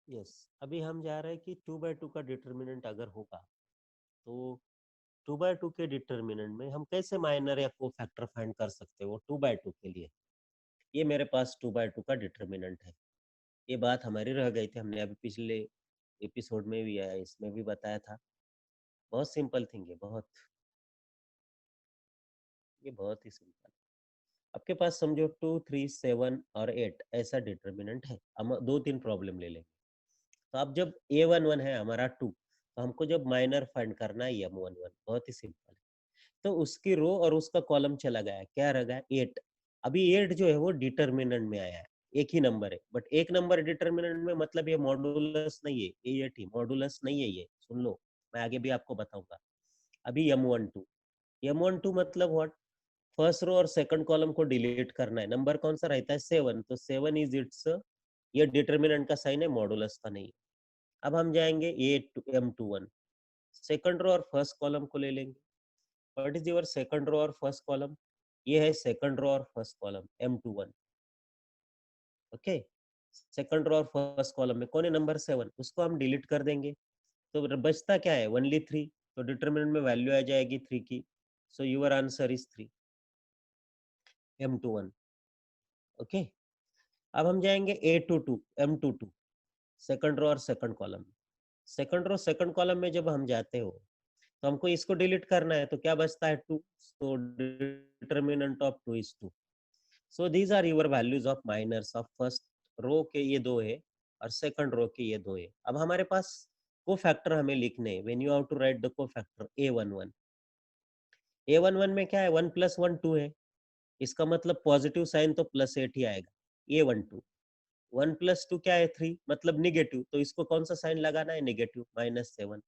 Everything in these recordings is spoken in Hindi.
यस, अभी हम जा रहे हैं कि 2/2 का डिटर्मिनेंट अगर होगा तो 2/2 के डिटर्मिनेंट में हम कैसे माइनर या को फैक्टर फाइंड कर सकते हैं वो 2/2 के लिए। ये मेरे पास 2/2 का डिटर्मिनेंट है। ये बात हमारी रह गई थी, हमने अभी पिछले एपिसोड में भी आया, इसमें भी बताया था। बहुत सिंपल थिंग है, ये बहुत ही सिंपल। आपके पास समझो 2, 3, 7 और 8 ऐसा डिटर्मिनेंट है। हम दो तीन प्रॉब्लम ले लेंगे। तो अब जब A11 है हमारा 2, तो हमको जब माइनर फाइंड करना है M11, बहुत ही सिंपल है। तो उसकी रो और उसका कॉलम चला गया, क्या रह गया 8। अभी 8 जो है वो डिटर्मिनेंट में आया है, एक ही नंबर है, बट एक नंबर डिटर्मिनेंट में मतलब ये मॉडुलस नहीं है, ये 8 ही मॉडुलस नहीं है। ये सुन लो, मैं आगे भी आपको बताऊंगा। अभी M12 मतलब व्हाट, फर्स्ट रो और सेकंड कॉलम को डिलीट करना है। नंबर कौन सा रहता है 7, तो 7 इज इट्स, ये डिटर्मिनेंट का साइन है, मॉडुलस का नहीं है। अब हम जाएंगे M21, सेकंड रो और फर्स्ट कॉलम को ले लेंगे। What is your second row और फर्स्ट कॉलम, ये है सेकंड रो और first column M21। Okay, second row और फर्स्ट कॉलम में कौन है नंबर 7, उसको हम डिलीट कर देंगे। तो बचता क्या है ओनली 3, तो डिटर्मिनेंट में वैल्यू आ जाएगी 3 की। So your answer is 3, M21। Okay, अब हम जाएंगे A22, M22, सेकंड रो और second column. Second row second column में जब हम जाते हो तो हमको इसको डिलीट करना है, तो क्या बचता है 2, so determinant of 2 is 2। So these are your values of minors of first row के ये दो है और सेकंड रो के ये दो है। अब हमारे पास को फैक्टर हमें लिखने हैं, when you have to write the cofactor A11। A11 में क्या है, 1 + 1 2 है, इसका मतलब पॉजिटिव साइन तो +8 ही आएगा। A12, 1 + 2 क्या है 3, मतलब निगेटिव, तो इसको कौन सा साइन लगाना है, नेगेटिव, -7।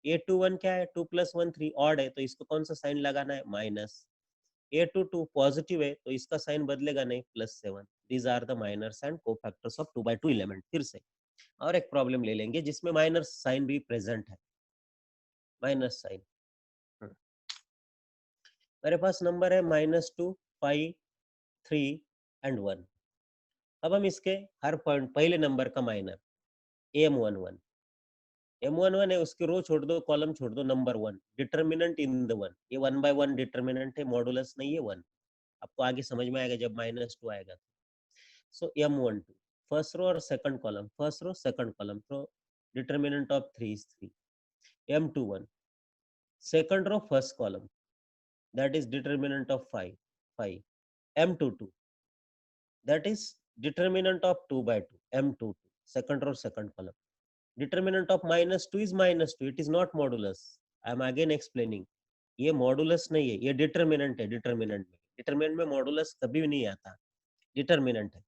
A21 क्या है, 2 + 1 3 ऑड है, तो इसको कौन सा साइन लगाना है, माइनस। A22 पॉजिटिव है, तो इसका साइन बदलेगा नहीं, +7। These are the minors and cofactors of 2/2 element. फिर से और एक प्रॉब्लम ले लेंगे जिसमें माइनर साइन भी प्रेजेंट है, माइनस साइन। मेरे पास नंबर है -2, 5, 3 एंड 1। अब हम इसके हर पॉइंट पहले नंबर का माइनर M11, M11 है, उसकी रो छोड़ दो, कॉलम छोड़ दो, नंबर 1, डिटर्मिनेंट इन द 1, ये 1/1 डिटर्मिनेंट है, मॉडुलस नहीं है 1। आपको आगे समझ में आएगा जब -2 आएगा। सो M12, फर्स्ट रो और second column, first row second column, तो determinant of 3 is 3। M21, second row first column, that is determinant of 5, 5। M22, that is determinant of 2/2, M22, second row second column, determinant of -2 is -2, it is not modulus। I am again explaining, ये मॉडुलस नहीं है, ये डिटर्मिनेंट है। डिटर्मिनेंट में मॉडुलस कभी भी नहीं आता, डिटर्मिनेंट है।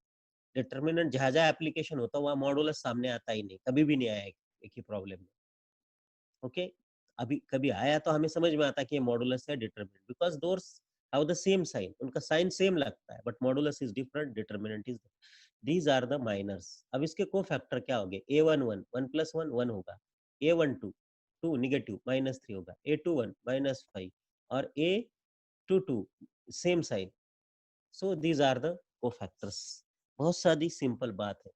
डिटर्मिनेंट जहाँ जहाँ एप्लीकेशन होता है वहाँ मॉडुलस सामने आता ही नहीं, कभी भी नहीं आया एक ही प्रॉब्लम में। ओके, अभी कभी आया तो हमें समझ में आता कि ये मॉडुलस है, determinant, because those have the same sign, उनका साइन सेम लगता है, but modulus is different, determinant is. These are the minors. अब इसके को फैक्टर क्या होंगे, A11 1 + 1 1 होगा, A12 2 निगेटिव -3 होगा, A21 -5 और A22 same sign. So these are the cofactors. बहुत सारी सिंपल बात है,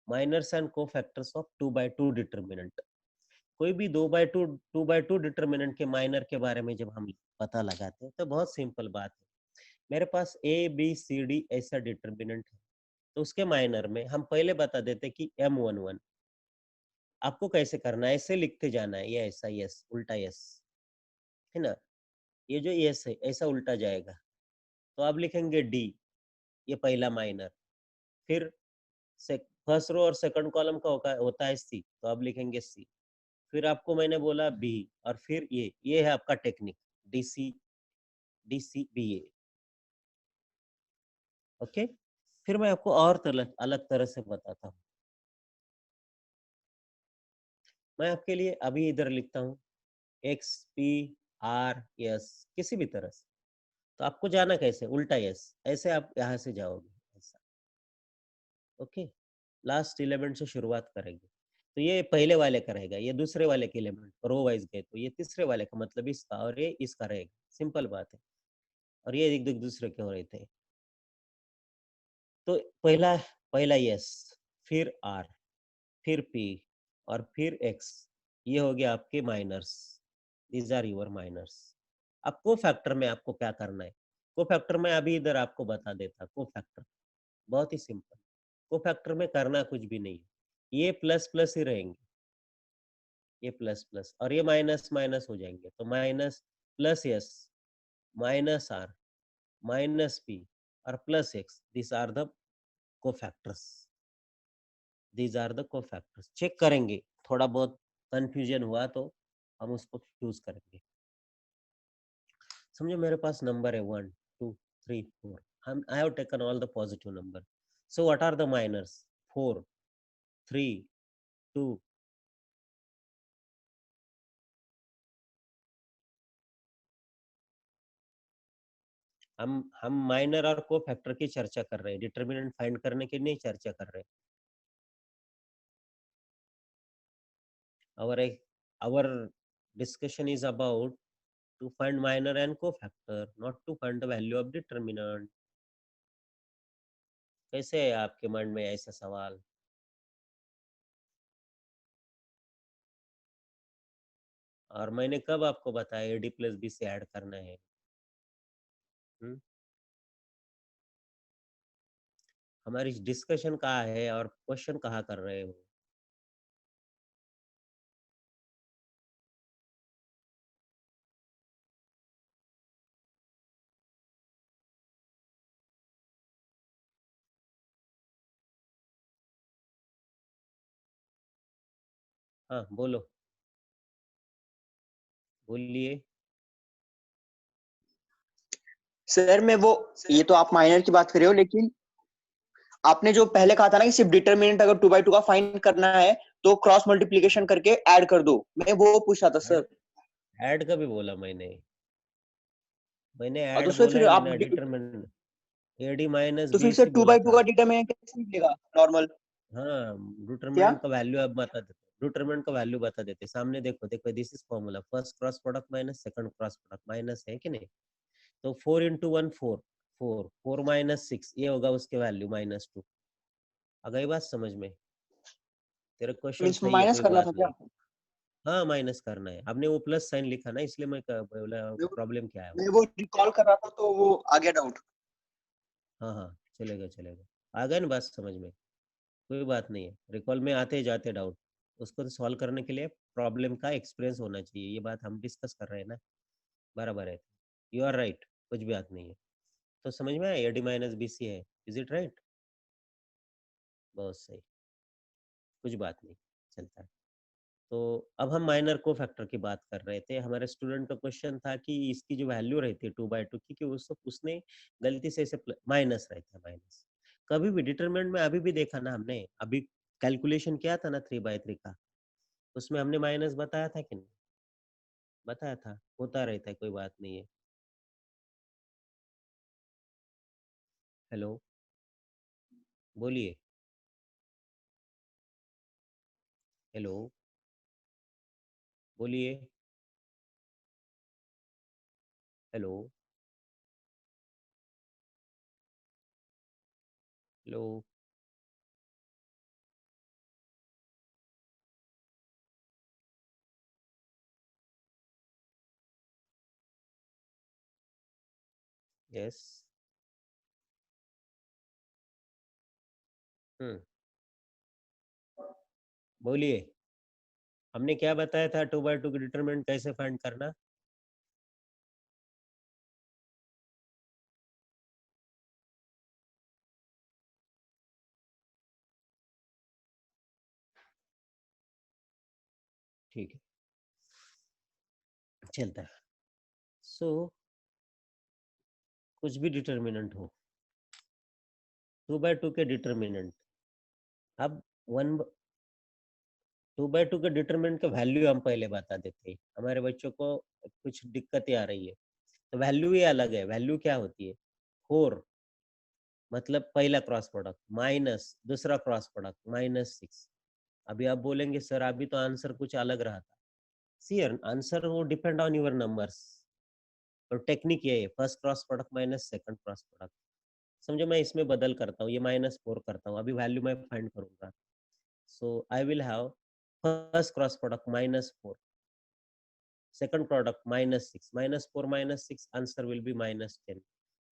minors and cofactors of 2/2 determinant. कोई भी 2/2 डिटर्मिनेंट के माइनर के बारे में जब हम पता लगाते हैं तो बहुत सिंपल बात है। मेरे पास A B C D ऐसा डिटर्मिनेंट है, तो उसके माइनर में हम पहले बता देते कि M11। आपको कैसे करना है, ऐसे लिखते जाना है, ये ऐसा यस, उल्टा यस, है ना। ये जो यस है ऐसा उल्टा जाएगा, तो आप लिखेंगे D, ये पहला माइनर। फिर फर्स्ट रो और सेकंड कॉलम का होता है C, तो आप लिखेंगे C। फिर आपको मैंने बोला बी, और फिर ये है आपका टेक्निक, DCBA। ओके, फिर मैं आपको और अलग तरह से बताता हूँ। मैं आपके लिए अभी इधर लिखता हूँ XPRS, किसी भी तरह से। तो आपको जाना कैसे, उल्टा यस, ऐसे आप यहाँ से जाओगे ऐसा। ओके, लास्ट एलिमेंट से शुरुआत करेंगे, तो ये पहले वाले का रहेगा, ये दूसरे वाले के एलिमेंट रो वाइज गए, तो ये तीसरे वाले का मतलब इसका, और ये इसका रहेगा, सिंपल बात है। और ये एक दूसरे के हो रहे थे। तो पहला पहला यस, फिर आर, फिर p और फिर x, ये हो गया आपके minors, these are your minors. अब को फैक्टर में आपको क्या करना है, को फैक्टर में अभी इधर आपको बता देता, को फैक्टर बहुत ही सिंपल, को फैक्टर में करना कुछ भी नहीं है, ये प्लस प्लस ही रहेंगे, ये प्लस प्लस और ये माइनस माइनस हो जाएंगे, तो minus plus S minus R minus P और plus X, this are the cofactors, these are the cofactors. Check करेंगे, थोड़ा बहुत कंफ्यूजन हुआ तो हम उसको यूज करेंगे। समझो मेरे पास नंबर है 1 2 3 4, हम I have taken all the positive number, so what are the minors, 4 3 2, हम माइनर और को फैक्टर की चर्चा कर रहे हैं, डिटरमिनेंट फाइंड करने की नहीं चर्चा कर रहे हैं। our our discussion is about to find minor and cofactor, not to find the value of determinant। कैसे है आपके मन में ऐसा सवाल? और मैंने कब आपको बताया एडी प्लस बी से ऐड करना है? हुँ? हमारी डिस्कशन कहाँ है और क्वेश्चन कहाँ कर रहे हो? हाँ, बोलो, बोलिए। सर मैं वो, ये तो आप माइनर की बात कर रहे हो, लेकिन आपने जो पहले कहा था ना कि सिर्फ डिटरमिनेंट अगर 2/2 का फाइंड करना है तो क्रॉस मल्टीप्लिकेशन करके ऐड कर दो, मैं वो पूछा था ऐड सर। ऐड कभी बोला मैंने? मैंने और तो ऐड सर बोला फिर ही नहीं आप ना, डिटरमिनेंट एडी माइनस तो बी फिर से सी टू बोला बाई टू था। का डिटरमिनेंट कैसे निकलेगा नॉर्मल? हाँ, क्या? डिटरमिनेंट का वैल्यू अब बता देते, डिटरमिनेंट का वैल्यू बता देते, सामने देखो देखो, this is formula, first cross product minus second cross product minus, है कि नहीं? तो 4 इंटू 1 4, 4 माइनस 6, ये होगा उसके वैल्यू -2। आ गई बात समझ में? तेरा क्वेश्चन मीन्स सही है, माइनस कोई करना था बात क्या? नहीं। हाँ, माइनस करना है, आपने वो प्लस साइन लिखा ना, इसलिए मैं बोला मैं प्रॉब्लम क्या है वो। मैं वो रिकॉल कर रहा था तो वो आ गया डाउट। हाँ हाँ, चलेगा चलेगा, आ गया ना बात समझ में, कोई बात नहीं है, रिकॉल में आते जाते डाउट, उसको तो सॉल्व करने के लिए प्रॉब्लम का एक्सपीरियंस होना चाहिए, ये बात हम डिस्कस कर रहे हैं ना, बराबर है, यू आर राइट, कुछ भी बात नहीं है। तो समझ में आया, एडी माइनस बी सी है, इज इट राइट? बहुत सही, कुछ बात नहीं, चलता है। तो अब हम माइनर को फैक्टर की बात कर रहे थे, हमारे स्टूडेंट का क्वेश्चन था कि इसकी जो वैल्यू रहती है 2/2 की, कि उसने गलती से इसे माइनस रहता है, माइनस कभी भी डिटरमिनेंट में, अभी भी देखा ना हमने, अभी कैलकुलेशन किया था ना 3/3 का, उसमें हमने माइनस बताया था कि नहीं? बताया था, होता रहता है, कोई बात नहीं है। हेलो, बोलिए, हेलो, बोलिए, हेलो, हेलो, यस, हम्म, बोलिए, हमने क्या बताया था 2/2 की डिटरमिनेंट कैसे फाइंड करना? ठीक है, चलता है। सो कुछ भी डिटरमिनेंट हो, 2/2 के डिटरमिनेंट, अब 2/2 के डिटरमिनेंट का वैल्यू हम पहले बता देते हैं, हमारे बच्चों को कुछ दिक्कतें आ रही है, तो वैल्यू ही अलग है, वैल्यू क्या होती है, 4 मतलब पहला क्रॉस प्रोडक्ट माइनस दूसरा क्रॉस प्रोडक्ट -6। अभी आप बोलेंगे सर अभी तो आंसर कुछ अलग रहा था, सी आंसर वो डिपेंड ऑन योर नंबर्स, और टेक्निक ये है, first cross product minus second cross product. समझो मैं इसमें बदल करता हूँ, ये -4 करता हूँ, अभी वैल्यू मैं फाइंड करूंगा, So I will have first cross product -4, second product -6, -4 -6, answer will be -10.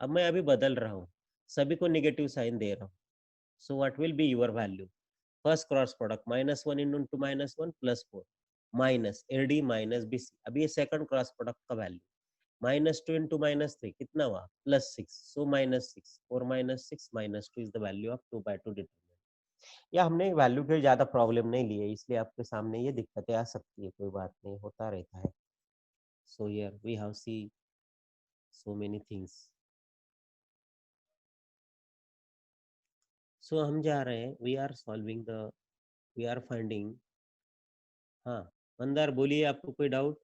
अब मैं अभी बदल रहा हूँ, सभी को नेगेटिव साइन दे रहा हूँ. So what will be your value? First cross product -1 into -1 +4 minus AD minus BC. अभी ये second cross product का value -2 into -3 कितना हुआ? +6. So -6. 4 -6 -2 is the value of 2/2 determinant. या हमने वैल्यू के ज्यादा प्रॉब्लम नहीं ली है, इसलिए आपके सामने ये दिक्कतें आ सकती है, कोई बात नहीं, होता रहता है. So here we have see so many things. So हम जा रहे हैं, we are solving the, we are finding. हाँ मंदार बोलिए, आपको कोई डाउट?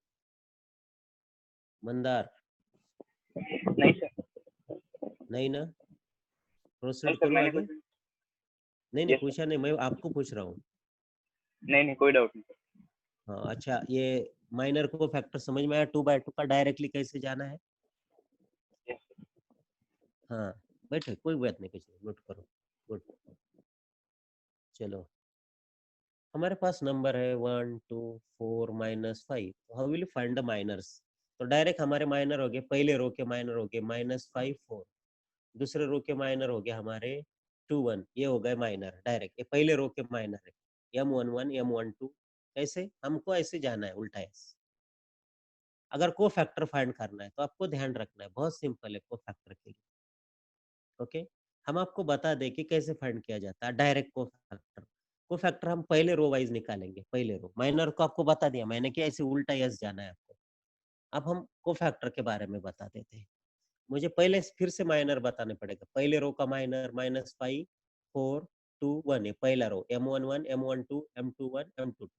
मंदार नहीं सर, नहीं ना, नहीं प्रोसीड सर, करूँ मैंने आगे? कुछ नहीं Yes, पूछा नहीं, मैं आपको पूछ रहा हूँ. नहीं कोई डाउट नहीं सर. हाँ अच्छा, ये माइनर को फैक्टर समझ में आया? 2/2 का डायरेक्टली कैसे जाना है? Yes, sir. हाँ बैठे, कोई बात नहीं, कुछ नहीं, नोट करो. गुड. चलो हमारे पास नंबर है 1 2 4 -5. How will you find the minors? तो डायरेक्ट हमारे माइनर हो गए, पहले रो के माइनर हो गए -5 4, दूसरे रो के माइनर हो गए हमारे 2 1, ये हो गए माइनर डायरेक्ट, ये पहले रो के माइनर है. M11 M12 ऐसे हमको ऐसे जाना है, उल्टा ऐसे. अगर को फैक्टर फाइंड करना है तो आपको ध्यान रखना है, बहुत सिंपल है को फैक्टर के लिए. ओके, हम आपको बता दें कि कैसे फाइंड किया जाता है डायरेक्ट को फैक्टर. को फैक्टर हम पहले रो वाइज निकालेंगे, पहले रो माइनर को आपको बता दिया मैंने कि ऐसे उल्टा यस जाना है आपको. अब हम को फैक्टर के बारे में बता देते हैं. मुझे पहले फिर से माइनर बताने पड़ेगा. पहले रो का माइनर -5 4 2 1 है पहला रो, M11 M12 M21 M22.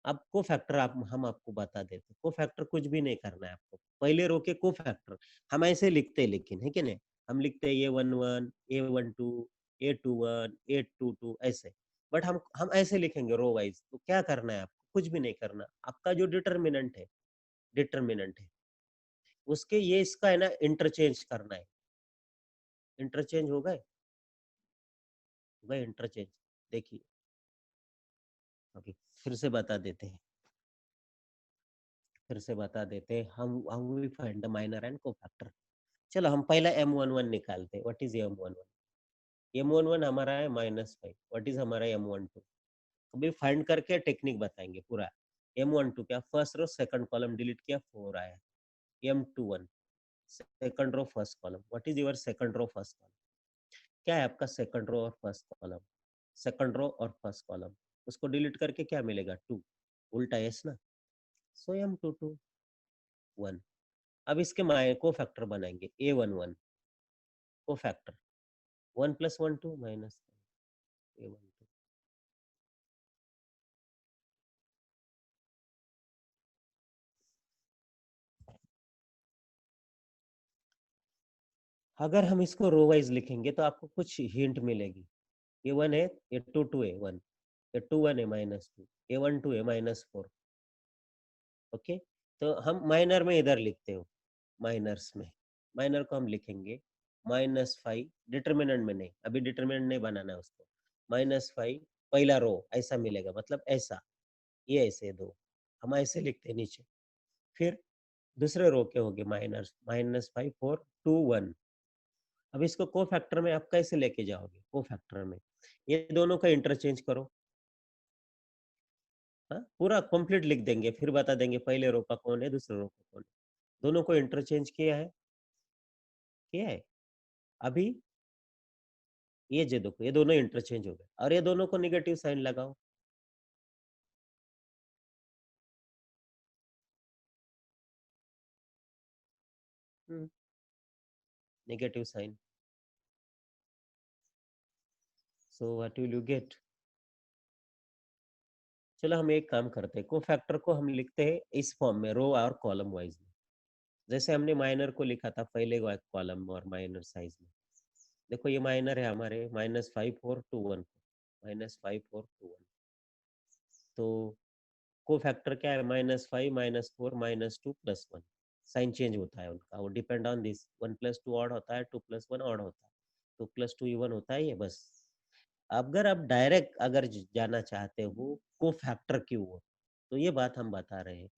अब को फैक्टर हम आपको बता देते. को फैक्टर कुछ भी नहीं करना है आपको, पहले रो के को फैक्टर हम ऐसे लिखते हैं, लेकिन है कि नहीं, हम लिखते हैं A11 A12 A21 A22 ऐसे. बट हम ऐसे लिखेंगे रो वाइज. तो क्या करना है आपको? कुछ भी नहीं करना. आपका जो डिटर्मिनेंट है उसके ये इसका है ना इंटरचेंज करना है. इंटरचेंज हो गए इंटरचेंज. देखिए अभी फिर से बता देते हैं, हम will find the minor and cofactor. चलो हम पहला M11 निकालते हैं. What is M11? M11 हमारा है -5. व्हाट इज हमारा M12? अभी फाइंड करके टेक्निक बताएंगे पूरा. M12 क्या, first row second column delete किया 4 आया. M21 second row first column. What is your second row first column? क्या है आपका सेकंड रो और फर्स्ट कॉलम? सेकंड रो और फर्स्ट कॉलम, उसको डिलीट करके क्या मिलेगा? 2, उल्टा एस ना. सो M22 1. अब इसके को फैक्टर बनाएंगे. A11 को फैक्टर 1 + 1 2 माइनस A12. अगर हम इसको रो वाइज लिखेंगे तो आपको कुछ हिंट मिलेगी. ये 1 है, ये 2 2 है 1, ये 2 1 है -2, ये 1 2 है -4. ओके, तो हम माइनर में इधर लिखते हो, माइनर्स में माइनर को हम लिखेंगे -5. डिटर्मिनेंट में नहीं, अभी डिटर्मिनेंट नहीं बनाना है उसको. -5 पहला रो ऐसा मिलेगा, मतलब ऐसा, ये ऐसे दो हम ऐसे लिखते हैं नीचे. फिर दूसरे रो के हो गए माइनस -5 4 2 1. अब इसको को फैक्टर में आप कैसे लेके जाओगे? को फैक्टर में ये दोनों का इंटरचेंज करो. हाँ पूरा कंप्लीट लिख देंगे, फिर बता देंगे पहले रो का कौन है, दूसरे रो का कौन है. दोनों को इंटरचेंज किया है. अभी ये जो देखो, ये दोनों इंटरचेंज हो गए और ये दोनों को नेगेटिव साइन लगाओ. Negative sign. So what will you get? चलो हम एक काम करते हैं, को फैक्टर को हम लिखते हैं इस फॉर्म में, रो और कॉलम वाइज में. जैसे हमने माइनर को लिखा था पहले कॉलम और माइनर साइज में. देखो ये माइनर है हमारे -5 4 2 1, -5 4 2 1. तो को फैक्टर क्या है? -5 -4 -2 +1. साइन चेंज होता है उनका, वो डिपेंड ऑन दिस. 1 + 2 ऑड होता है, 2 + 1 ऑड होता है, 2 + 2 इवन होता है, ये बस. अगर आप डायरेक्ट अगर जाना चाहते हो को फैक्टर क्यों हो, तो ये बात हम बता रहे हैं।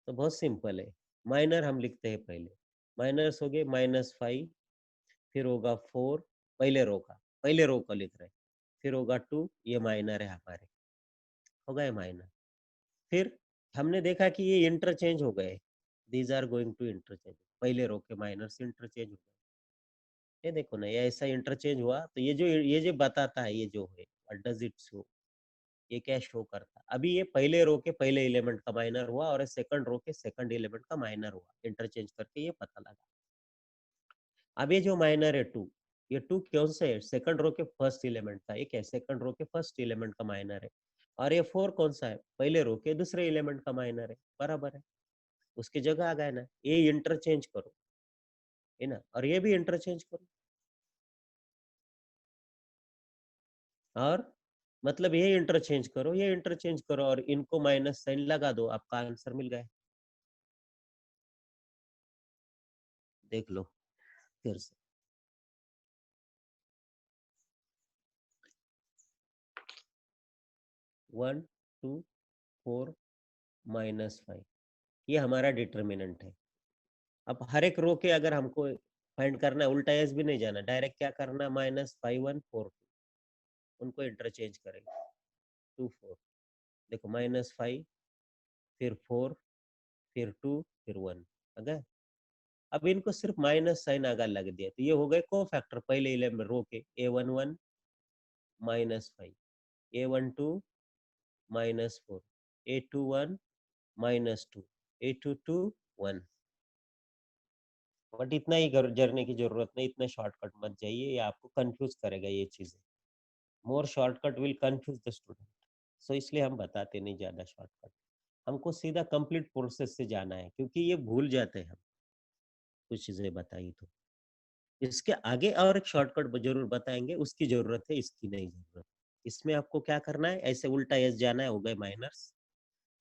तो बहुत सिंपल है, माइनर हम लिखते हैं पहले, माइनस हो गए -5, फिर होगा 4, पहले रो का लिख रहे हैं, फिर होगा 2, ये माइनर है हमारे, हो गए माइनर। फिर हमने देखा कि ये इंटरचेंज हो गए, these are going to interchange, पहले रो के माइनर से इंटरचेंज हो गए। ये देखो ना, ये ऐसा इंटरचेंज हुआ, तो ये जो बताता है, ये जो है व्हाट डज इट शो, ये क्या शो करता है। अभी ये पहले रो के पहले एलिमेंट का माइनर हुआ और सेकंड रो के सेकंड एलिमेंट का माइनर हुआ, इंटरचेंज करके ये पता लगा। अब ये जो माइनर है 2, ये 2 कौन से है, सेकंड रो के फर्स्ट एलिमेंट का, एक है सेकंड रो के फर्स्ट एलिमेंट का माइनर है। और ये 4 कौन सा है, पहले रो के दूसरे एलिमेंट का माइनर है, बराबर है, उसकी जगह आ गया ना, ये इंटरचेंज करो, है ना, और ये भी इंटरचेंज करो, और मतलब ये इंटरचेंज करो, ये इंटरचेंज करो, और इनको माइनस साइन लगा दो, आपका आंसर मिल गया। देख लो फिर से, 1 2 4 -5, ये हमारा डिटर्मिनेंट है। अब हर एक रो के अगर हमको फाइंड करना है, उल्टा एस भी नहीं जाना, डायरेक्ट क्या करना, -5 1 4 2, उनको इंटरचेंज करेंगे, 2 4, देखो -5, फिर 4, फिर 2, फिर 1, अगर अब इनको सिर्फ माइनस साइन अगर लग दिया, तो ये हो गए को फैक्टर पहले एलिमेंट रो के, A11 -5, A12 -4, A21 -2, A22 1। But इतना ही जरने की जरूरत नहीं, इतना शॉर्टकट मत जाइए, ये आपको कंफ्यूज करेगा ये चीजें, more shortcut will confuse the student. So इसलिए हम बताते नहीं ज्यादा शॉर्टकट, हमको सीधा कंप्लीट प्रोसेस से जाना है, क्योंकि ये भूल जाते हैं हम कुछ चीजें बताई तो। इसके आगे और एक शॉर्टकट जरूर बताएंगे, उसकी जरूरत है, इसकी नहीं जरूरत। इसमें आपको क्या करना है, ऐसे उल्टा एस जाना है, हो गए माइनर्स,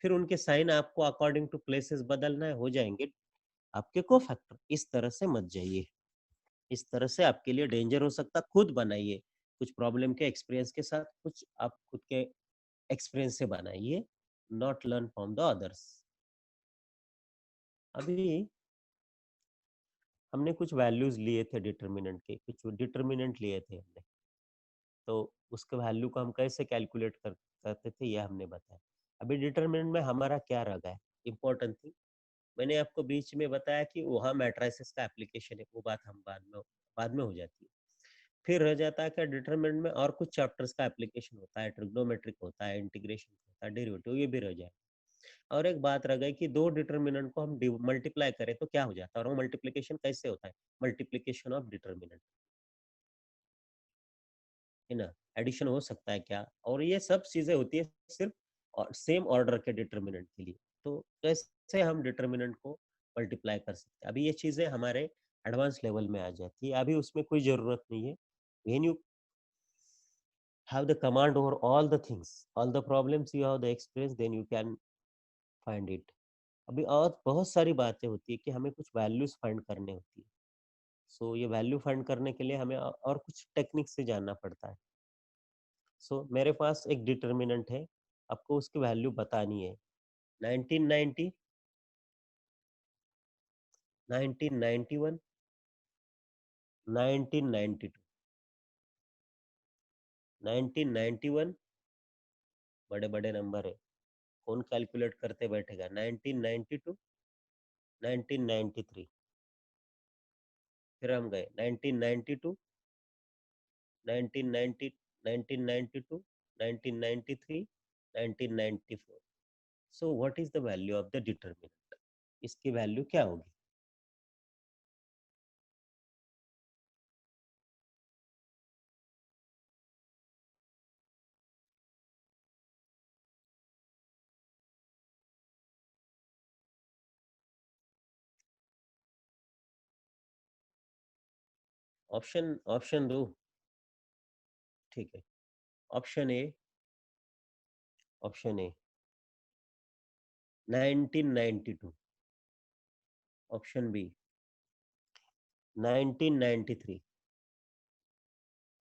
फिर उनके साइन आपको अकॉर्डिंग टू प्लेसेस बदलना है, हो जाएंगे आपके को फैक्टर। इस तरह से मत जाइए, इस तरह से आपके लिए डेंजर हो सकता, खुद बनाइए, कुछ प्रॉब्लम के एक्सपीरियंस के साथ, कुछ आप खुद के एक्सपीरियंस से बनाइए, not learn from the others. अभी हमने कुछ वैल्यूज लिए थे डिटर्मिनेंट के, कुछ डिटर्मिनेंट लिए थे हमने, तो उसके वैल्यू को हम कैसे कैलकुलेट करते थे, ये हमने बताया। अभी डिटर्मिनेंट में हमारा क्या रह गया, इंपॉर्टेंट थिंग, मैंने आपको बीच में बताया कि वहाँ मैट्रिसेस का एप्लीकेशन है, वो बात हम बाद में हो जाती है। फिर रह जाता है क्या, डिटरमिनेंट में और कुछ चैप्टर्स का एप्लीकेशन होता है, ट्रिग्नोमेट्रिक होता है, इंटीग्रेशन होता है, डेरिवेटिव, ये भी रह जाए। और एक बात रह गई कि दो डिटरमिनेंट को हम मल्टीप्लाई करें तो क्या हो जाता है, और वो मल्टीप्लीकेशन कैसे होता है, मल्टीप्लीकेशन ऑफ डिटरमिनेंट, है ना, एडिशन हो सकता है क्या, और ये सब चीजें होती है सिर्फ और सेम ऑर्डर के डिटरमिनेंट के लिए। तो कैसे हम डिटरमिनेंट को मल्टीप्लाई कर सकते हैं, अभी ये चीजें हमारे एडवांस लेवल में आ जाती है, अभी उसमें कोई जरूरत नहीं है। When you have the command over all the things, all the problems you have the experience, then you can find it। अभी और बहुत सारी बातें होती है कि हमें कुछ वैल्यूज फाइंड करने होती है, सो ये वैल्यू फाइंड करने के लिए हमें और कुछ टेक्निक से जानना पड़ता है। सो मेरे पास एक डिटर्मिनेंट है, आपको उसकी वैल्यू बतानी है, 1990, 1991, 1992, 1991, बड़े बड़े नंबर है, कौन कैलकुलेट करते बैठेगा, 1992, 1993, फिर हम गए 1992, 1990, 1992, 1993, 1994। So what is the value of the determinant? इसकी वैल्यू क्या होगी? ऑप्शन दो, ठीक है। Option A, option A 1992, option B 1993,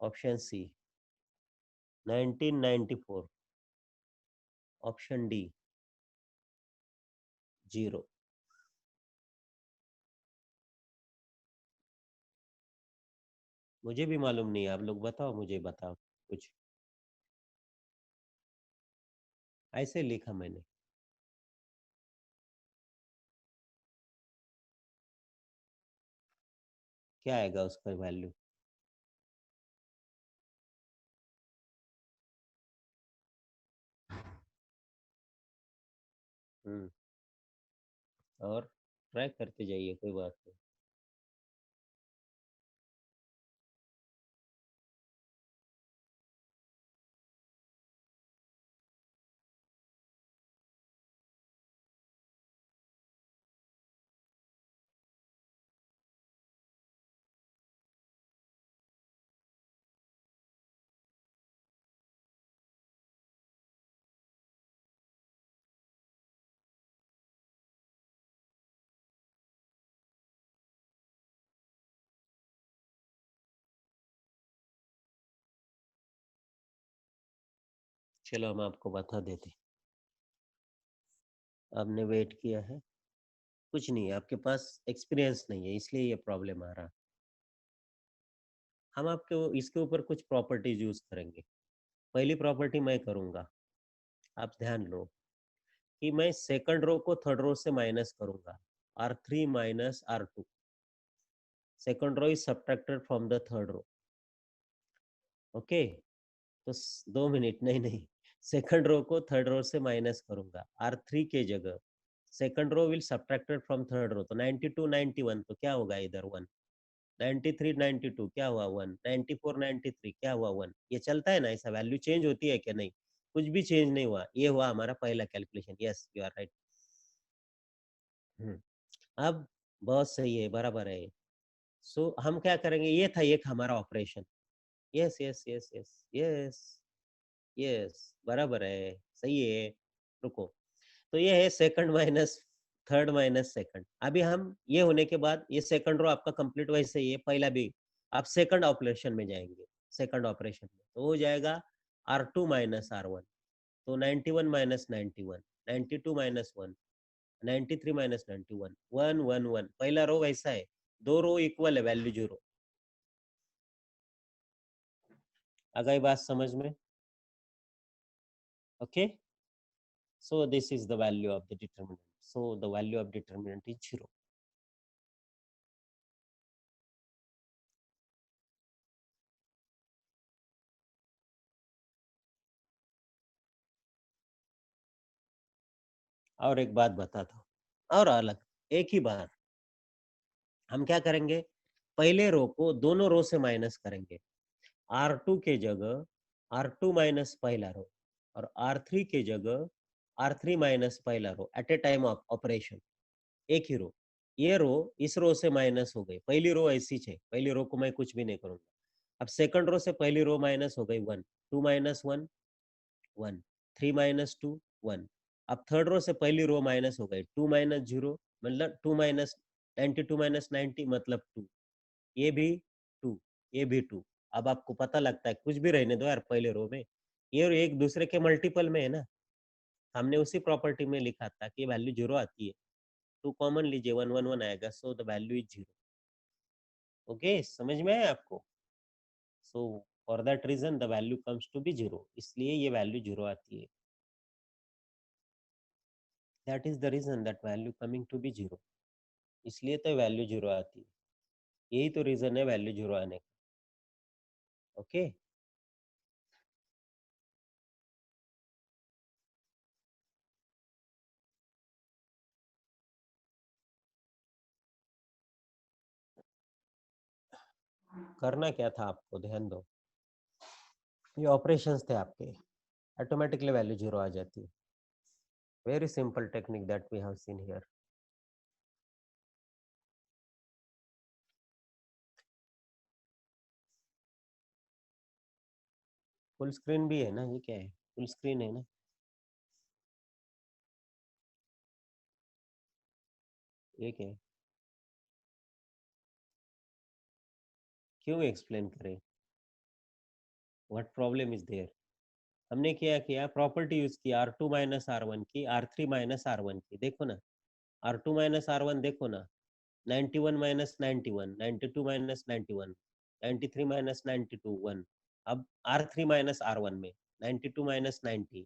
option C 1994 option D 0। मुझे भी मालूम नहीं, आप लोग बताओ, मुझे बताओ कुछ। ऐसे लिखा मैंने। क्या आएगा उसका वैल्यू? और ट्राई करते जाइए, कोई बात नहीं। चलो हम आपको बता देते। आपने वेट किया है, कुछ नहीं है, आपके पास एक्सपीरियंस नहीं है, इसलिए ये प्रॉब्लम आ रहा। हम आपके इसके ऊपर कुछ प्रॉपर्टीज यूज करेंगे। पहली प्रॉपर्टी मैं करूंगा, आप ध्यान लो कि मैं सेकंड रो को थर्ड रो से माइनस करूंगा। R3 minus R2, second row is subtracted from the third row. Okay, तो 2 मिनट, नहीं नहीं, सेकंड रो को थर्ड रो से माइनस करूंगा। R3 के जगह second row will subtracted from third row, तो 92 91, तो क्या होगा इधर 1। 93 92 क्या हुआ 1। 94 93 क्या हुआ 1। ये चलता है ना, ऐसा वैल्यू चेंज होती है क्या? नहीं, कुछ भी चेंज नहीं हुआ। ये हुआ हमारा पहला calculation. Yes, you are right. अब बहुत सही है, बराबर है। सो हम क्या करेंगे, ये था एक हमारा operation. Yes yes yes yes yes yes, बराबर है, सही है। रुको, तो ये है second minus third minus second. अभी हम ये होने के बाद ये सेकंड रो आपका कंप्लीट वैसे ही है, पहला भी। आप सेकंड ऑपरेशन में जाएंगे, सेकंड ऑपरेशन में तो हो जाएगा R2 माइनस R1, तो 91 माइनस 91, 92 माइनस 1, 93 माइनस 91, 1 1 1। पहला रो वैसा है, दो रो इक्वल है, वैल्यू 0। आ गई बात समझ में? Okay, so this is the value of the determinant, so the value of determinant is 0। और एक बात बताता हूँ, और अलग एक ही बार हम क्या करेंगे, पहले रो को दोनों रो से माइनस करेंगे। R2 के जगह R2 माइनस पहला रो, और R3 के जगह R3 माइनस पहला row, at a time of operation, एक ही रो। ये रो इस रो से माइनस हो गई, पहली रो ऐसी है, पहली रो को मैं कुछ भी नहीं करूंगा। अब सेकंड रो से पहली रो माइनस हो गई 1, 2 माइनस 1 1, 3 माइनस 2 1। अब थर्ड रो से पहली रो माइनस हो गई, 2 माइनस 0 मतलब 2 माइनस 92 माइनस 90 मतलब 2, ये भी 2, ये भी 2। अब आपको पता लगता है, कुछ भी रहने दो यार पहले रो में, ये एक दूसरे के मल्टीपल में है ना। हमने उसी प्रॉपर्टी में लिखा था कि वैल्यू 0 आती है, तो कॉमन लीजिए 1 1 1 आएगा, so the value is 0। Okay, समझ में आया आपको? So for that reason the value comes to be 0, इसलिए ये वैल्यू 0 आती है। That is the reason that value coming to be 0, इसलिए तो वैल्यू 0 आती है। यही तो रीजन है वैल्यू 0 आने का। ओके, करना क्या था आपको, ध्यान दो, ये ऑपरेशंस थे आपके, ऑटोमेटिकली वैल्यू 0 आ जाती है। Very simple technique that we have seen here. Full screen भी है ना, ये क्या है, फुल स्क्रीन है ना? ये क्या है, क्यों एक्सप्लेन करें, व्हाट प्रॉब्लम इज देयर? हमने क्या किया, प्रॉपर्टी यूज की R2 माइनस R1 की, R3 माइनस R1 की। देखो ना, R2 माइनस R1 देखो ना, 91 माइनस 91, 92 माइनस 91, 93 माइनस 92, 1। अब R3 माइनस R1 में 92 minus 90,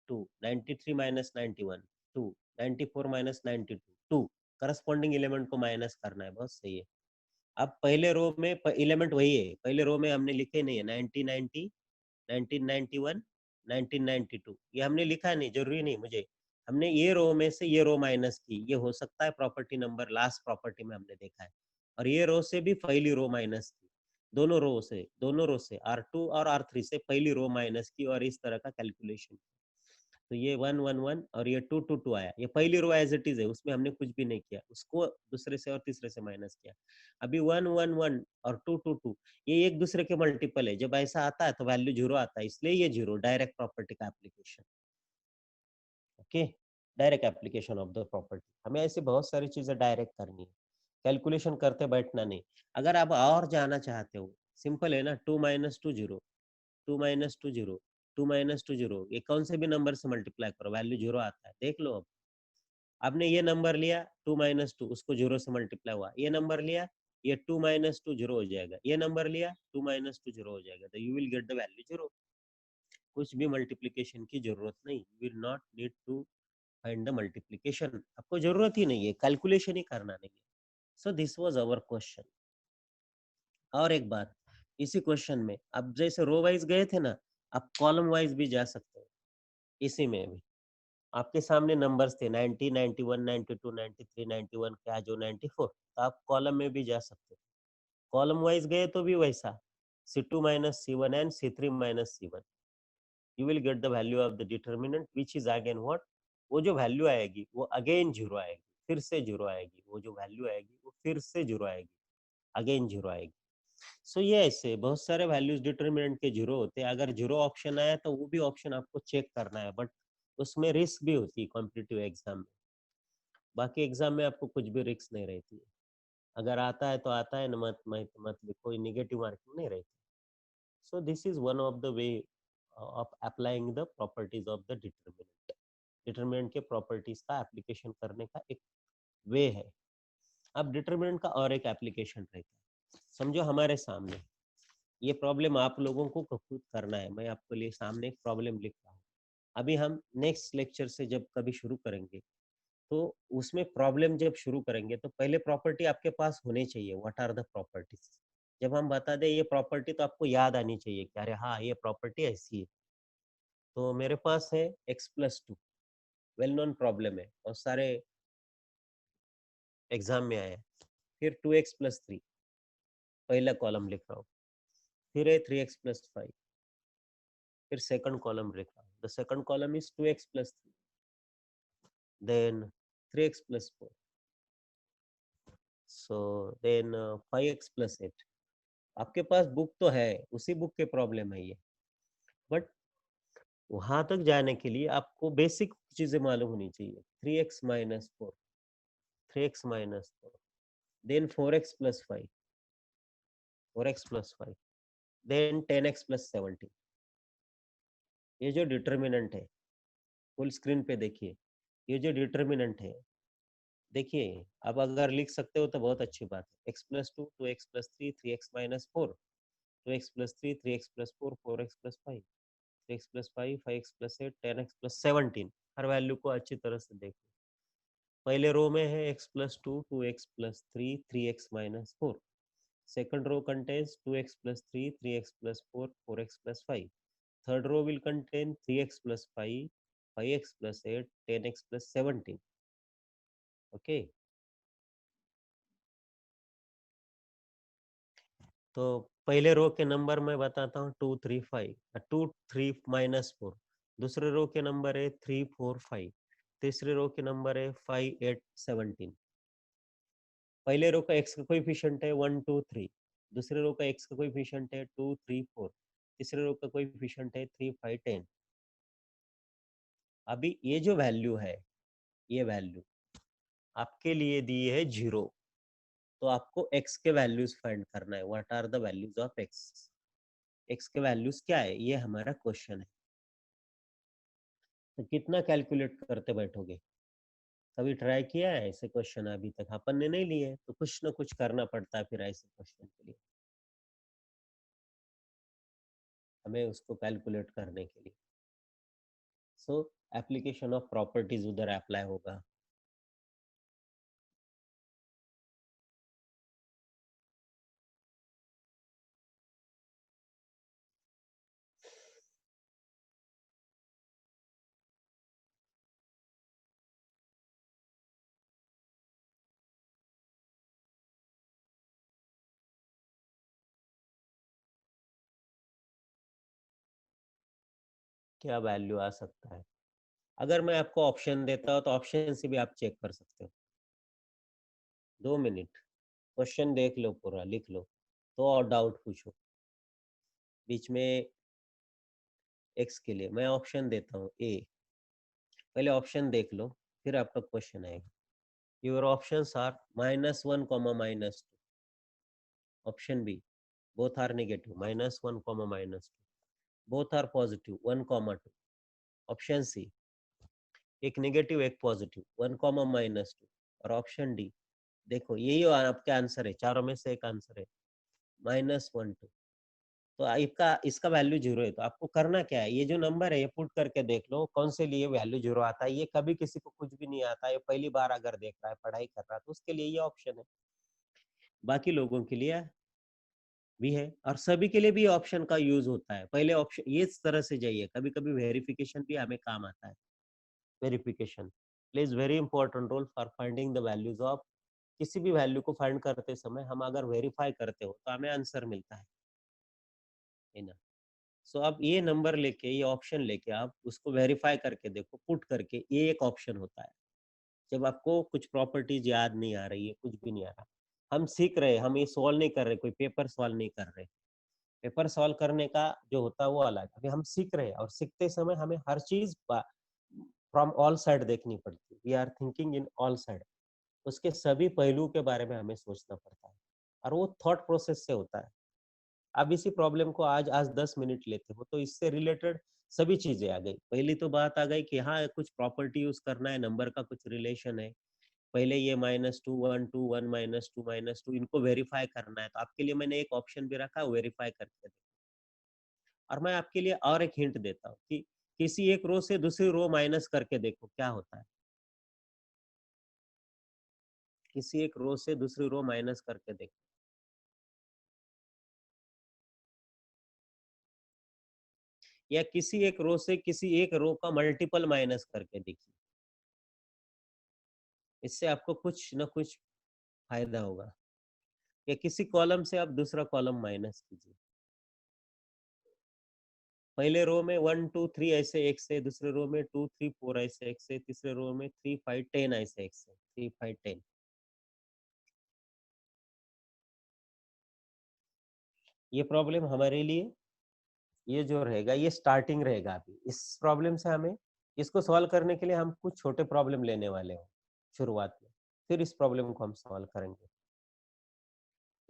2, 93 minus 91, 2, 94 minus 92, 2। Corresponding element को माइनस करना है, बहुत सही है। अब पहले रो में एलिमेंट वही है, पहले रो में हमने लिखे नहीं है 1990, 1991, 1992, ये हमने लिखा नहीं, जरूरी नहीं मुझे। हमने ये रो में से ये रो माइनस की, ये हो सकता है प्रॉपर्टी नंबर लास्ट प्रॉपर्टी में हमने देखा है। और ये रो से भी पहली रो माइनस की, दोनों रो से R2 और R3 से पहली रो माइनस की, और इस तरह का कैलकुलेशन। तो ये 1 1 1 और ये 2 2 2 आया, ये पहली रो एज इट इज है, उसमें हमने कुछ भी नहीं किया, उसको दूसरे से और तीसरे से माइनस किया। अभी 1 1 1 और 2 2 2 ये एक दूसरे के मल्टीपल है, जब ऐसा आता है तो वैल्यू जीरो आता है, इसलिए ये जीरो डायरेक्ट प्रॉपर्टी का application. Okay, direct application of the property. हमें ऐसी बहुत सारी चीजें डायरेक्ट करनी है, कैलकुलेशन करते बैठना नहीं। अगर आप और जाना चाहते हो, सिंपल है ना, 2 minus 2 zero, 2 minus 2 zero, 2 minus 2 zero, ये कौन से भी नंबर से मल्टीप्लाई करो वैल्यू जीरो आता है, देख लो। अब आपने ये नंबर लिया 2 माइनस 2, उसको जीरो से मल्टीप्लाई हुआ, ये नंबर लिया, ये 2 माइनस 2 जीरो हो जाएगा, ये नंबर लिया 2 माइनस 2 जीरो हो जाएगा, तो you will get the value zero. कुछ भी मल्टीप्लिकेशन की जरूरत नहीं, you will not need to find the multiplication, आपको जरूरत ही नहीं है, कैलकुलेशन ही करना नहीं है। So this was our question. और एक बात, इसी क्वेश्चन में अब जैसे रो वाइज गए थे ना, आप कॉलम वाइज भी जा सकते हो। इसी में भी आपके सामने नंबर्स थे 90, 91, 92, 93, 91 क्या जो 94, तो आप कॉलम में भी जा सकते हो। कॉलम वाइज गए तो भी वैसा, C2 minus C1 and C3 minus C1, you will get the value of the determinant which is again what, वो जो वैल्यू आएगी वो अगेन जीरो आएगी, फिर से जीरो आएगी, वो जो वैल्यू आएगी वो फिर से जीरो आएगी, अगेन जीरो आएगी। सो ये ऐसे बहुत सारे वैल्यूज डिटर्मिनेंट के जीरो होते हैं। अगर जीरो ऑप्शन आया तो वो भी ऑप्शन आपको चेक करना है, बट उसमें रिस्क भी होती है कॉम्पिटिटिव एग्जाम में। बाकी एग्जाम में आपको कुछ भी रिस्क नहीं रहती है, अगर आता है तो आता है, न मत कोई निगेटिव मार्किंग नहीं रहती। So this is one of the way of applying the properties of the determinant. Determinant के प्रॉपर्टीज का एप्लीकेशन करने का एक वे है। अब डिटर्मिनेंट का और एक एप्लीकेशन रहता है, समझो हमारे सामने ये प्रॉब्लम आप लोगों को खुद करना है, मैं आपके लिए सामने एक प्रॉब्लम लिख रहा हूँ। अभी हम नेक्स्ट लेक्चर से जब कभी शुरू करेंगे, तो उसमें प्रॉब्लम जब शुरू करेंगे तो पहले प्रॉपर्टी आपके पास होनी चाहिए, व्हाट आर द प्रॉपर्टीज। जब हम बता दें ये प्रॉपर्टी तो आपको याद आनी चाहिए कि अरे हाँ ये प्रॉपर्टी ऐसी है। तो मेरे पास है x+2, वेल नोन प्रॉब्लम है और सारे एग्जाम में आया है। फिर 2x+3, पहला कॉलम लिख रहा हूँ। फिर है 3x+5, फिर सेकंड कॉलम लिख रहा हूँ, the second column is 2x+3, then 3x+4, so then 5x+8। आपके पास बुक तो है, उसी बुक के प्रॉब्लम है ये, बट वहां तक जाने के लिए आपको बेसिक चीजें मालूम होनी चाहिए। 3x-4, 3x-4, then 4x+5, 4x+5, then 10x+17। ये जो डिटर्मिनेंट है, फुल स्क्रीन पे देखिए, ये जो डिटर्मिनेंट है, देखिए अब अगर लिख सकते हो तो बहुत अच्छी बात है। x+2, 2x+3, 3x-4, 2x+3, 3x+4, 4x+5, 3x+5, 5x+8, 10x+17। हर वैल्यू को अच्छी तरह से देखो। पहले रो में है x+2, 2x+3, 3x-4। Second row contains 2x+3, 3x+4, 4x+5. Third row will contain 3x+5, 5x+8, 10x+17. Okay. तो पहले रो के नंबर मैं बताता हूँ 2 3 5, 2 3 -4। दूसरे रो के नंबर है 3 4 5। तीसरे रो के नंबर है 5 8 17। पहले रो का x का कोएफिशिएंट है 1 2 3। दूसरे रो का x का कोएफिशिएंट है 2 3 4। तीसरे रो का कोएफिशिएंट है 3 5 10। अभी ये जो वैल्यू है, ये वैल्यू आपके लिए दी है 0, तो आपको x के वैल्यूज फाइंड करना है। What are the values of x? x के वैल्यूज क्या है, ये हमारा क्वेश्चन है। तो कितना कैलकुलेट करते बैठोगे? कभी ट्राई किया है ऐसे क्वेश्चन? अभी तक अपन ने नहीं लिए, तो कुछ ना कुछ करना पड़ता है फिर ऐसे क्वेश्चन के लिए, हमें उसको कैलकुलेट करने के लिए। सो एप्लीकेशन ऑफ प्रॉपर्टीज उधर अप्लाई होगा। क्या वैल्यू आ सकता है? अगर मैं आपको ऑप्शन देता हूँ तो ऑप्शन से भी आप चेक कर सकते हो। 2 मिनट क्वेश्चन देख लो, पूरा लिख लो, तो और डाउट पूछो बीच में। एक्स के लिए मैं ऑप्शन देता हूँ ए, पहले ऑप्शन देख लो फिर आपका क्वेश्चन आएगा। Your options are -1, -2। Option B, both are negative, -1, -2, both are positive, 1, 2। Option C, एक नेगेटिव एक पॉजिटिव, 1, -2। और ऑप्शन डी, देखो यही आपका आंसर है, चारों में से एक आंसर है, -1, 2। तो इसका इसका वैल्यू 0 है। तो आपको करना क्या है, ये जो नंबर है ये पुट करके देख लो कौन से लिए वैल्यू 0 आता है। ये कभी किसी को कुछ भी नहीं आता, ये पहली बार अगर देख रहा है, पढ़ाई कर रहा है, तो उसके लिए ये ऑप्शन है। बाकी लोगों के लिए भी है, और सभी के लिए भी ऑप्शन का यूज होता है। पहले ऑप्शन ये इस तरह से जाइए, कभी कभी वेरिफिकेशन भी हमें काम आता है। Verification plays very important role for finding the values of. किसी भी वैल्यू को फाइंड करते समय हम अगर वेरीफाई करते हो तो हमें आंसर मिलता है ना। सो आप ये नंबर लेके, ये ऑप्शन लेके आप उसको वेरीफाई करके देखो, पुट करके, ये एक ऑप्शन होता है। जब आपको कुछ प्रॉपर्टीज याद नहीं आ रही है, कुछ भी नहीं आ रहा, हम सीख रहे, हम ये सॉल्व नहीं कर रहे, कोई पेपर सॉल्व नहीं कर रहे। पेपर सॉल्व करने का जो होता है वो अलग। अभी हम सीख रहे हैं, और सीखते समय हमें हर चीज फ्रॉम ऑल साइड देखनी पड़ती है। We are thinking in all side, उसके सभी पहलू के बारे में हमें सोचना पड़ता है, और वो थॉट प्रोसेस से होता है। अब इसी प्रॉब्लम को आज आज 10 मिनट लेते हो तो इससे रिलेटेड सभी चीजें आ गई। पहली तो बात आ गई कि हाँ कुछ प्रॉपर्टी यूज करना है, नंबर का कुछ रिलेशन है। पहले ये -2, 1, 2, 1, -2, -2 इनको वेरीफाई करना है, तो आपके लिए मैंने एक ऑप्शन भी रखा, वेरीफाई करके। और मैं आपके लिए और एक हिंट देता हूँ कि किसी एक रो से दूसरी रो माइनस करके देखो क्या होता है। किसी एक रो से दूसरी रो माइनस करके देखो। या किसी एक रो से किसी एक रो का मल्टीपल माइनस करके देखिए, इससे आपको कुछ ना कुछ फायदा होगा। या किसी कॉलम से आप दूसरा कॉलम माइनस कीजिए। पहले रो में 1, 2, 3 ऐसे एक से, दूसरे रो में 2, 3, 4 ऐसे एक से, तीसरे रो में 3, 5, 10 ऐसे एक से, 3, 5, 10। ये प्रॉब्लम हमारे लिए, ये जो रहेगा ये स्टार्टिंग रहेगा। अभी इस प्रॉब्लम से हमें, इसको सॉल्व करने के लिए हम कुछ छोटे प्रॉब्लम लेने वाले हैं शुरुआत में, फिर इस प्रॉब्लम को हम सॉल्व करेंगे।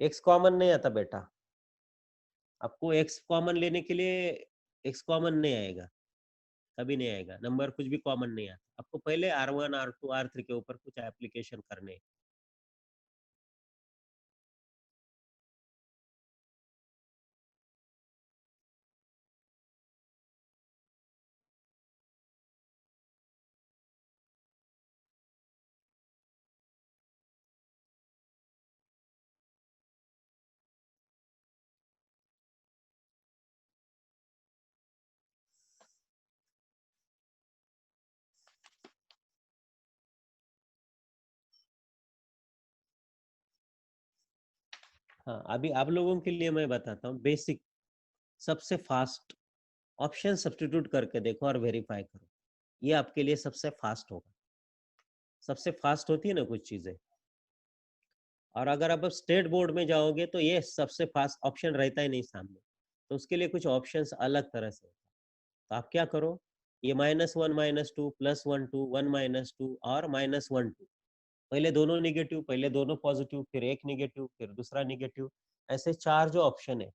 एक्स कॉमन नहीं आता बेटा, आपको एक्स कॉमन लेने के लिए एक्स कॉमन नहीं आएगा, कभी नहीं आएगा। नंबर कुछ भी कॉमन नहीं आता, आपको पहले R1, R2, R3 के ऊपर कुछ एप्लीकेशन करने हैं। हाँ, अभी आप लोगों के लिए मैं बताता हूँ बेसिक, सबसे फास्ट ऑप्शन सब्स्टिट्यूट करके देखो और वेरीफाई करो, ये आपके लिए सबसे फास्ट होगा। सबसे फास्ट होती है ना कुछ चीजें, और अगर आप स्टेट बोर्ड में जाओगे तो ये सबसे फास्ट ऑप्शन रहता ही नहीं सामने, तो उसके लिए कुछ ऑप्शंस अलग तरह से होता है। तो आप क्या करो, ये -1, -2, +1, 2, 1, -2 और -1, 2, पहले दोनों निगेटिव, पहले दोनों पॉजिटिव, फिर एक निगेटिव, फिर दूसरा निगेटिव, ऐसे चार जो ऑप्शन है,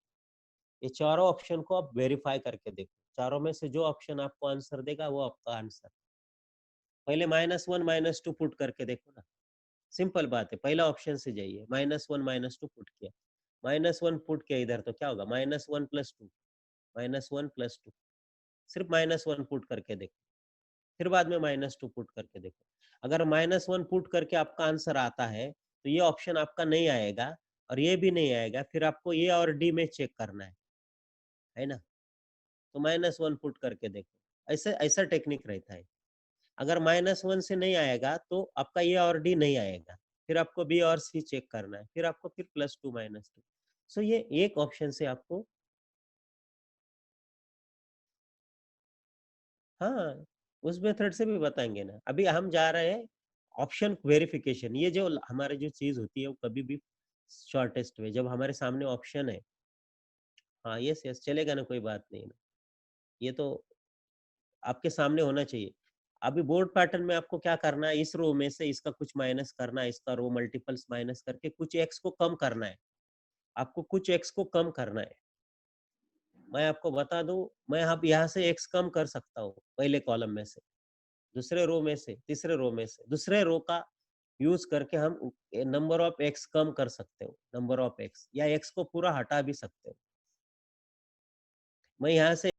ये चारों ऑप्शन को आप वेरीफाई करके देखो। चारों में से जो ऑप्शन आपको आंसर देगा वो आपका आंसर। पहले -1 -2 पुट करके देखो ना, सिंपल बात है। पहला ऑप्शन से जाइए, -1 -2 पुट किया, -1 पुट किया इधर तो क्या होगा, -1 + 2, -1 + 2, सिर्फ -1 पुट करके देखो, फिर बाद में -2 पुट करके देखो। अगर -1 पुट करके आपका आंसर आता है तो ये ऑप्शन आपका नहीं आएगा और ये भी नहीं आएगा, फिर आपको ए और डी में चेक करना है ना? तो -1 पुट करके देखो, ऐसे ऐसा टेक्निक रहता है। अगर -1 से नहीं आएगा तो आपका ए और डी नहीं आएगा, फिर आपको बी और सी चेक करना है, फिर आपको फिर +2 -2। सो ये एक ऑप्शन से आपको, हाँ, उस मेथड से भी बताएंगे ना। अभी हम जा रहे हैं ऑप्शन वेरिफिकेशन। ये जो हमारी जो चीज होती है वो कभी भी शॉर्टेस्ट वे, जब हमारे सामने ऑप्शन है, हाँ यस यस चलेगा ना, कोई बात नहीं ना, ये तो आपके सामने होना चाहिए। अभी बोर्ड पैटर्न में आपको क्या करना है, इस रो में से इसका कुछ माइनस करना है, इसका रो मल्टीपल्स माइनस करके कुछ एक्स को कम करना है, आपको कुछ एक्स को कम करना है। मैं आपको बता दूं, मैं अब यहाँ से एक्स कम कर सकता हूँ, पहले कॉलम में से, दूसरे रो में से, तीसरे रो में से, दूसरे रो का यूज करके हम नंबर ऑफ एक्स कम कर सकते हो, नंबर ऑफ एक्स, या एक्स को पूरा हटा भी सकते हो। मैं यहाँ से